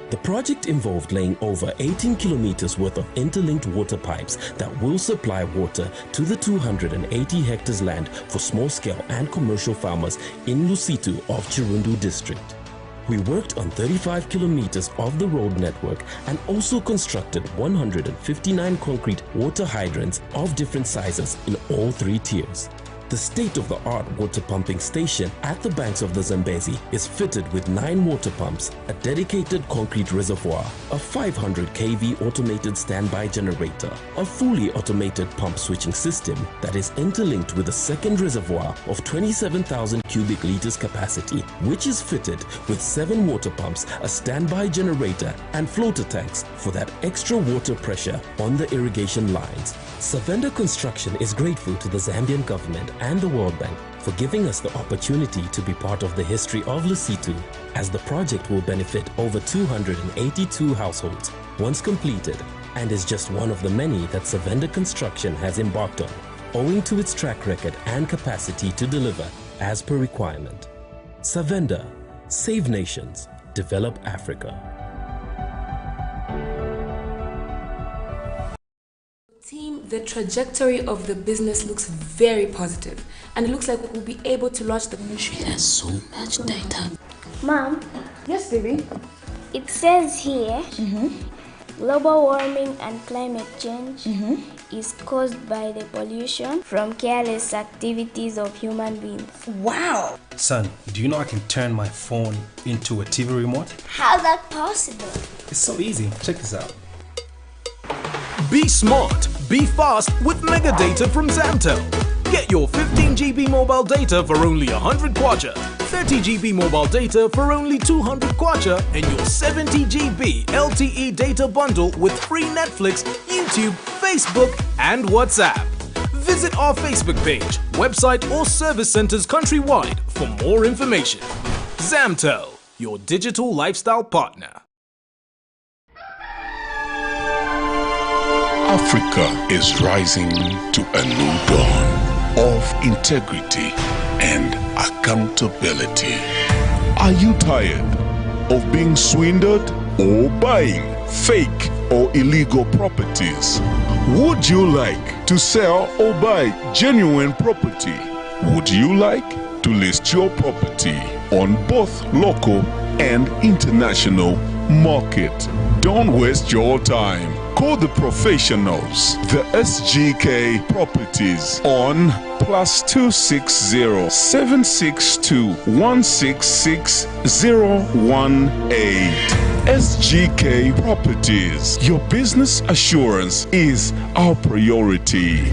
The project involved laying over 18 kilometers worth of interlinked water pipes that will supply water to the 280 hectares land for small-scale and commercial farmers in Lusitu of Chirundu district. We worked on 35 kilometers of the road network and also constructed 159 concrete water hydrants of different sizes in all three tiers. The state-of-the-art water pumping station at the banks of the Zambezi is fitted with 9 water pumps, a dedicated concrete reservoir, a 500 kV automated standby generator, a fully automated pump switching system that is interlinked with a second reservoir of 27,000 cubic liters capacity, which is fitted with 7 water pumps, a standby generator and floater tanks for that extra water pressure on the irrigation lines. Savenda Construction is grateful to the Zambian government and the World Bank for giving us the opportunity to be part of the history of Lusitu, as the project will benefit over 282 households once completed, and is just one of the many that Savenda Construction has embarked on, owing to its track record and capacity to deliver as per requirement. Savenda, save nations, develop Africa. Team, the trajectory of the business looks very positive, and it looks like we'll be able to launch the ministry. There's so much data. Mom? Yes, baby? It says here, global warming and climate change is caused by the pollution from careless activities of human beings. Wow! Son, do you know I can turn my phone into a TV remote? How's that possible? It's so easy. Check this out. Be smart, be fast with mega data from Zantel. Get your 15 GB mobile data for only 100 kwacha, 30 GB mobile data for only 200 kwacha, and your 70 GB LTE data bundle with free Netflix, YouTube, Facebook, and WhatsApp. Visit our Facebook page, website, or service centers countrywide for more information. Zamtel, your digital lifestyle partner. Africa is rising to a new dawn of integrity and accountability. Are you tired of being swindled or buying fake or illegal properties? Would you like to sell or buy genuine property? Would you like to list your property on both local and international market? Don't waste your time. Call the professionals, the SGK Properties on +260 762 166 018. SGK Properties. Your business assurance is our priority.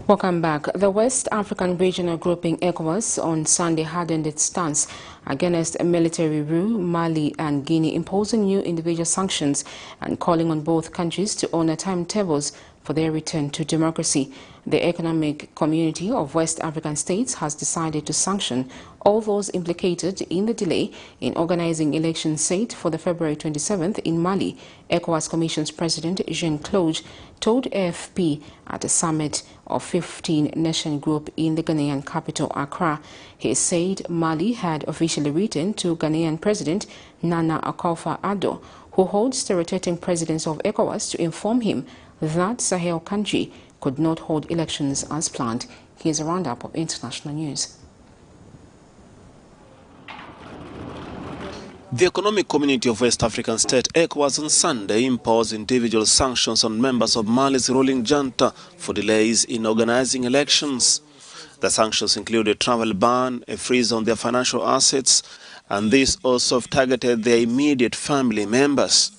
Welcome back. The West African regional grouping ECOWAS on Sunday hardened its stance against military rule, Mali and Guinea, imposing new individual sanctions and calling on both countries to honor timetables for their return to democracy. The Economic Community of West African States has decided to sanction all those implicated in the delay in organizing elections set for the February 27th in Mali. ECOWAS Commission's President Jean-Claude told AFP at a summit of 15-nation group in the Ghanaian capital, Accra. He said Mali had officially written to Ghanaian President Nana Akufo-Addo, who holds the rotating presidency of ECOWAS, to inform him that Sahel country could not hold elections as planned. Here's a roundup of international news. The Economic Community of West African States, ECOWAS, on Sunday imposed individual sanctions on members of Mali's ruling junta for delays in organizing elections. The sanctions include a travel ban, a freeze on their financial assets, and this also targeted their immediate family members.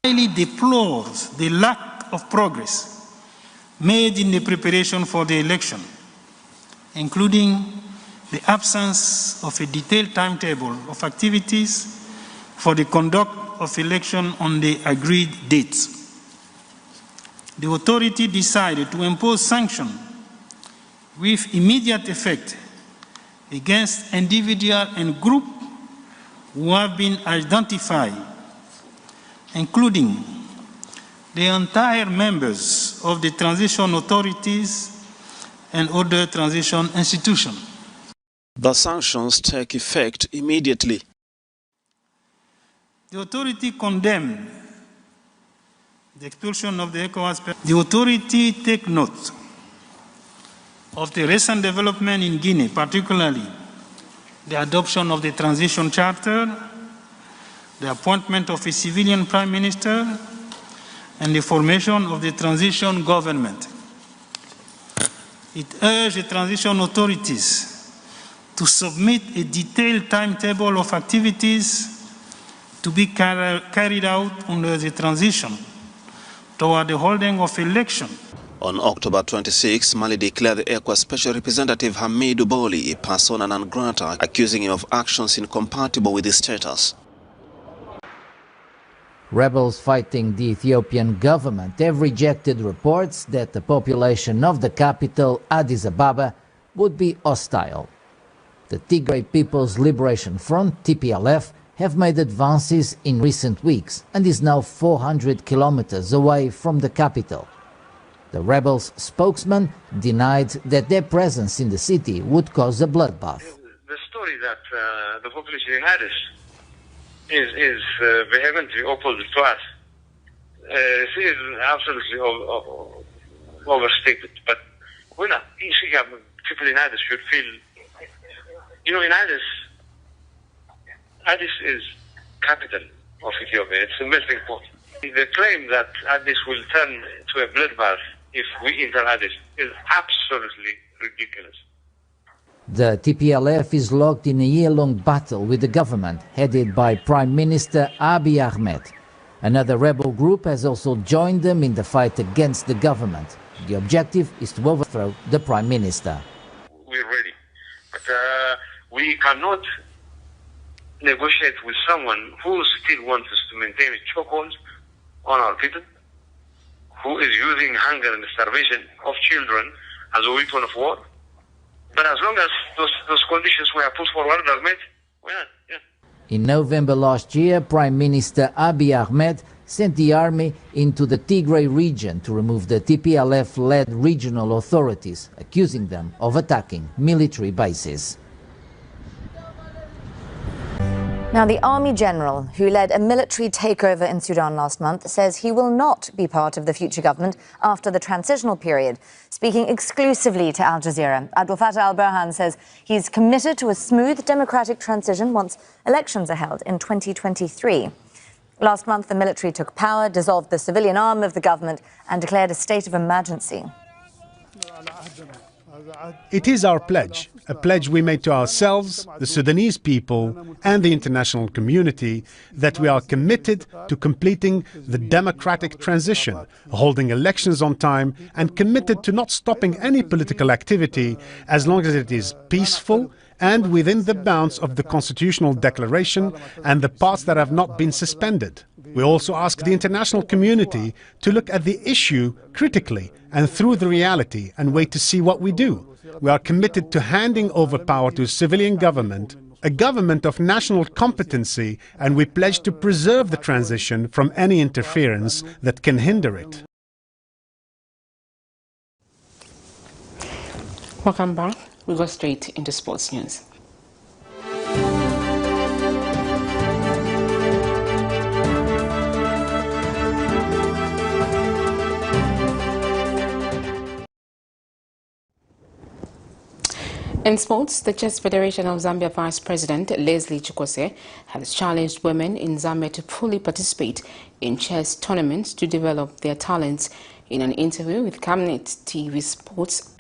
Highly deplores the lack of progress made in the preparation for the election, including the absence of a detailed timetable of activities for the conduct of election on the agreed dates. The authority decided to impose sanctions with immediate effect against individuals and groups who have been identified, including the entire members of the transition authorities and other transition institutions. The sanctions take effect immediately. The authority condemned the expulsion of the ECOWAS. The authority take note of the recent development in Guinea, particularly the adoption of the transition charter, the appointment of a civilian prime minister, and the formation of the transition government. It urged the transition authorities to submit a detailed timetable of activities to be carried out under the transition toward the holding of election. On October 26, Mali declared the ECOWAS Special Representative Hamidou Boli a persona non grata, accusing him of actions incompatible with his status. Rebels fighting the Ethiopian government have rejected reports that the population of the capital, Addis Ababa, would be hostile. The Tigray People's Liberation Front, TPLF, have made advances in recent weeks and is now 400 kilometers away from the capital. The rebels' spokesman denied that their presence in the city would cause a bloodbath. The story that the population in Addis is vehemently opposed to us is absolutely overstated. But people in Addis should feel, in Addis is capital of Ethiopia. It's a melting pot. The claim that Addis will turn to a bloodbath if we enter Addis is absolutely ridiculous. The TPLF is locked in a year-long battle with the government, headed by Prime Minister Abiy Ahmed. Another rebel group has also joined them in the fight against the government. The objective is to overthrow the Prime Minister. We're ready, but we cannot negotiate with someone who still wants us to maintain a chokehold on our people, who is using hunger and starvation of children as a weapon of war. But as long as those conditions were put forward are met, why not? Yeah. In November last year, Prime Minister Abiy Ahmed sent the army into the Tigray region to remove the TPLF-led regional authorities, accusing them of attacking military bases. Now, the army general who led a military takeover in Sudan last month says he will not be part of the future government after the transitional period. Speaking exclusively to Al Jazeera, Abdel Fattah al-Burhan says he's committed to a smooth democratic transition once elections are held in 2023. Last month, the military took power, dissolved the civilian arm of the government and declared a state of emergency. It is our pledge, a pledge we made to ourselves, the Sudanese people and the international community, that we are committed to completing the democratic transition, holding elections on time and committed to not stopping any political activity as long as it is peaceful and within the bounds of the constitutional declaration and the parts that have not been suspended. We also ask the international community to look at the issue critically and through the reality and wait to see what we do. We are committed to handing over power to a civilian government, a government of national competency, and we pledge to preserve the transition from any interference that can hinder it. Welcome back. We go straight into sports news. In sports, the Chess Federation of Zambia Vice President Leslie Chikwese has challenged women in Zambia to fully participate in chess tournaments to develop their talents. In an interview with Camnet TV Sports,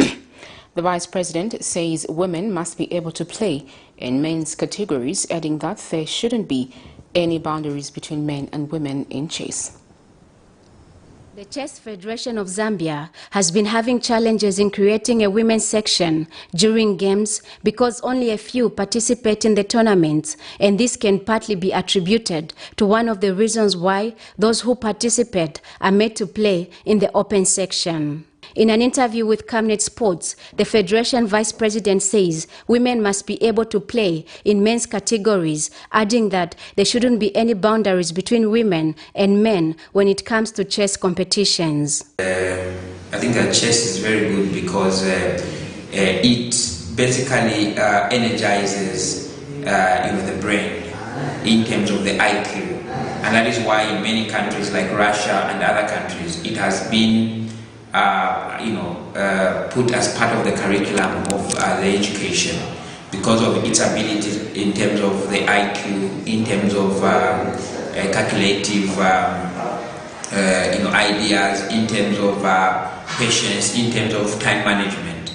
the Vice President says women must be able to play in men's categories, adding that there shouldn't be any boundaries between men and women in chess. The Chess Federation of Zambia has been having challenges in creating a women's section during games because only a few participate in the tournaments, and this can partly be attributed to one of the reasons why those who participate are made to play in the open section. In an interview with Camnet Sports, the Federation Vice President says women must be able to play in men's categories, adding that there shouldn't be any boundaries between women and men when it comes to chess competitions. I think that chess is very good because it basically energizes the brain in terms of the IQ. And that is why in many countries like Russia and other countries, it has been put as part of the curriculum of the education because of its ability in terms of the IQ, in terms of calculative ideas, in terms of patience, in terms of time management.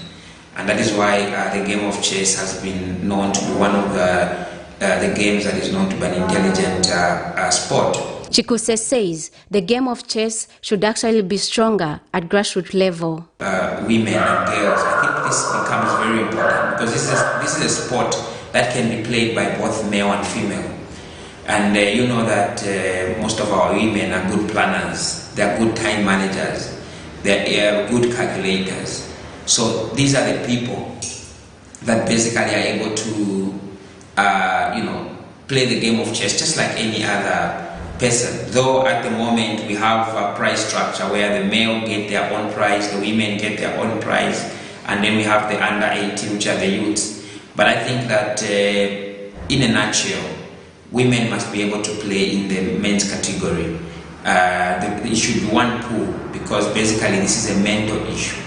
And that is why the game of chess has been known to be one of the games that is known to be an intelligent sport. Chikwese says the game of chess should actually be stronger at grassroots level. Women and girls, I think this becomes very important because this is a sport that can be played by both male and female. And you know that most of our women are good planners, they are good time managers, they are good calculators. So these are the people that basically are able to, play the game of chess just like any other person. Though at the moment we have a prize structure where the male get their own prize, the women get their own prize, and then we have the under 18, which are the youths. But I think that in a nutshell, women must be able to play in the men's category. It should be one pool because basically this is a mental issue.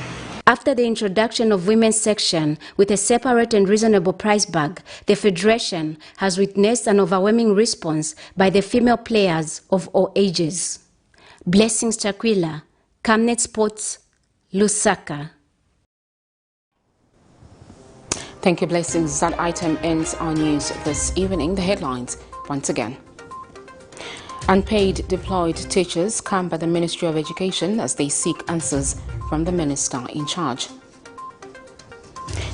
After the introduction of women's section with a separate and reasonable prize bag, the Federation has witnessed an overwhelming response by the female players of all ages. Blessings Chakwila, Camnet Sports, Lusaka. Thank you, Blessings. That item ends our news this evening. The headlines once again. Unpaid deployed teachers come by the Ministry of Education as they seek answers from the minister in charge.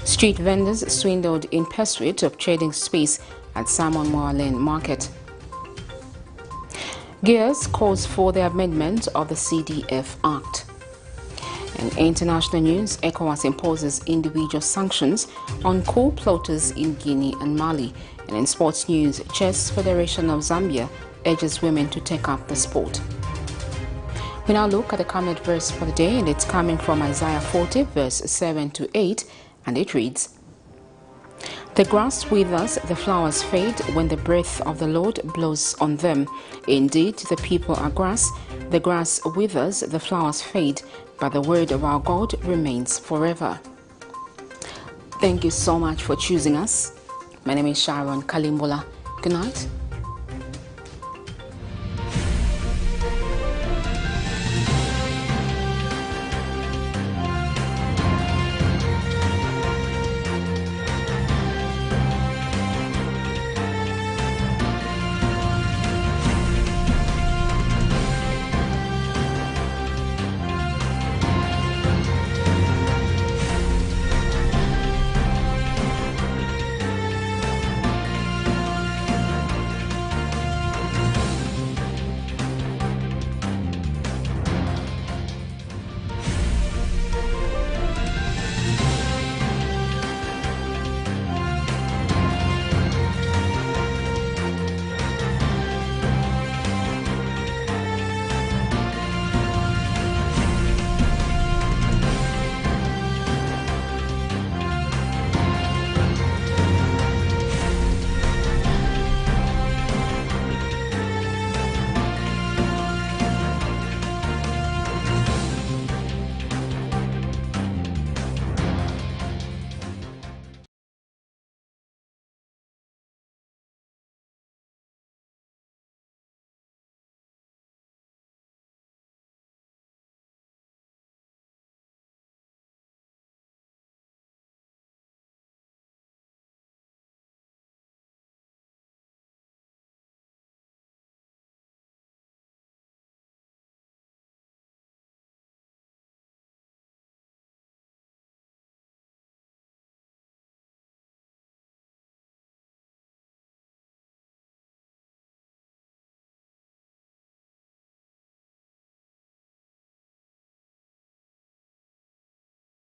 Street vendors swindled in pursuit of trading space at Simon Moreland Market. GUINEA calls for the amendment of the CDF Act. In international news, ECOWAS imposes individual sanctions on coal plotters in Guinea and Mali. And in sports news, Chess Federation of Zambia urges women to take up the sport. We now look at the Camnet verse for the day, and it's coming from Isaiah 40, verse 7 to 8, and it reads, "The grass withers, the flowers fade when the breath of the Lord blows on them. Indeed, the people are grass. The grass withers, the flowers fade, but the word of our God remains forever." Thank you so much for choosing us. My name is Sharon Kalimbola. Good night.